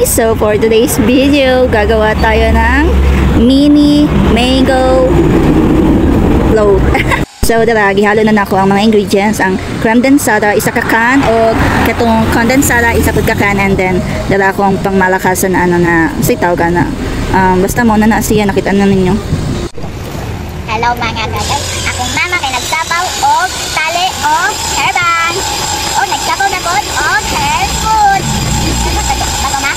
So for today's video, gagawa tayo ng mini mango float. So dala, gihalo na nako ang mga ingredients, ang creme densada isa ka can o katong condensada isa pud ka can, and then dala ko ang pangmalakasan na ano na sitaw gana. Basta mo na siya, nakita na ninyo. Hello mga guys, akong mama kay nagsabaw og tali og herbang. O nagsabaw na pod og hair food. Bago ma?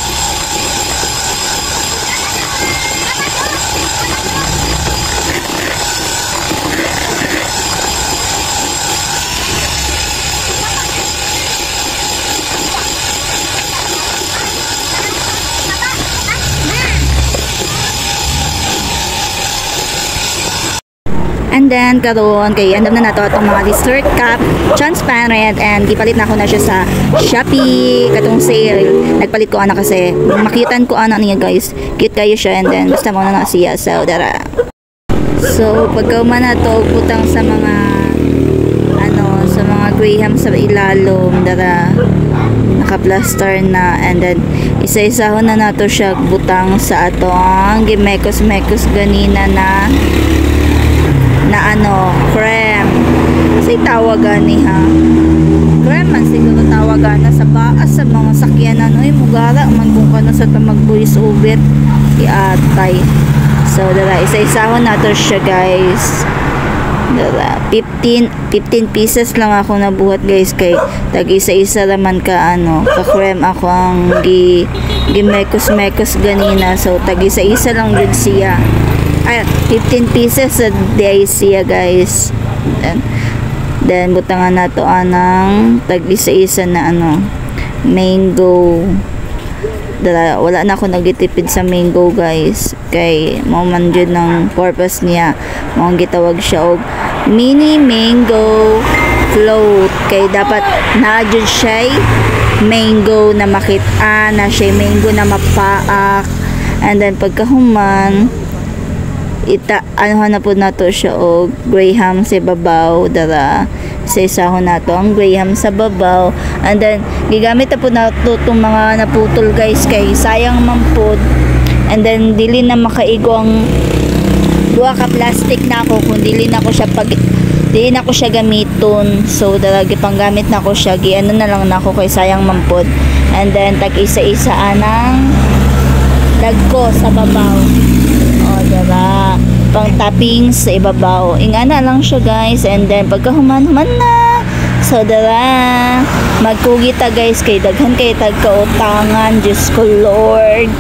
And then karon kay andam na nato atong mga dessert cup, transparent, and gipalit na ako na siya sa Shopee katong sale. Nagpalit ko ana kasi makitan ko ana niya guys. Cute kayo siya, and then basta mo na siya. So dara. So pagka man nato butang sa mga sa mga graham sa ilalom, dara naka-plaster na, and then isa-isahon na nato siya butang sa atong gimekos-mekos ganina na creme. Kasi tawagan ni ha. Creme man siguro tawagan na sa baas sa mga sakyanan. Uy, mugara man kung kano sa mag-voice over iatay. So, dala, isa-isahon nato siya guys. Dala, 15 pieces lang ako nabuhat guys, kay tag isa-isa naman ka ka-creme ako ang gimekos-mekos ganina. So, tag isa-isa lang yun siya. 15 pieces a day siya guys. Then butangan nato anang tag isa-isa na mango. Wala na ako nagitipid sa mango guys, kay mo man jud ng purpose niya, mo gitawag siya og mini mango float, kay dapat na jud siya mango na makita na siya mango na mapaak, and then pagkahuman na po nato siya og graham sa babaw. Dara isa-isahon nato ang graham sa babaw, and then gigamit na po nato itong mga naputol guys, kay sayang man po, and then dili na makaigo ang duha ka plastic na ako kung dili na ko siya gamiton. So dara gipanggamit na ko siya, giano na lang nako kay sayang man po, and then tag isa-isa anang dagko sa babaw. Diba? Pang toppings sa ibabaw. Ingana lang siya guys, and then pagka human na. So dara magkugita guys, kay daghan kay tagkautangan. Diyos ko Lord.